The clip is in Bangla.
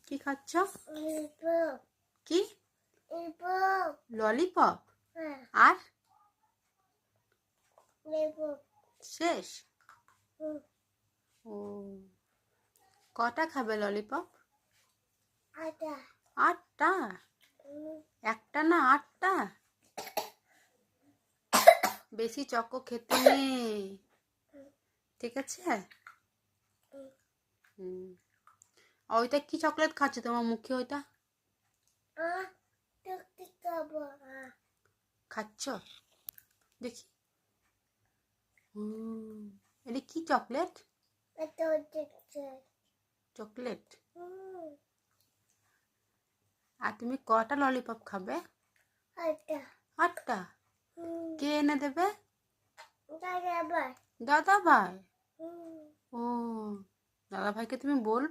কি খাচ্ছ? কি? ললিপপ? আর শেষ? ও, কটা খাবে ললিপপ? 8টা? একটা না 8টা? বেশি চকো খেতে নেই, ঠিক আছে? ওইটা কি চকলেট খাচ্ছে তোমার মুখে? ওইটা খাচ্ছ? দেখি। এটা কি চকলেট? চকলেট। আর তুমি কটা ললিপপ খাবে? 8টা। কে এনে দেবে? দাদা ভাই। ও, দাদা ভাইকে তুমি বলবে?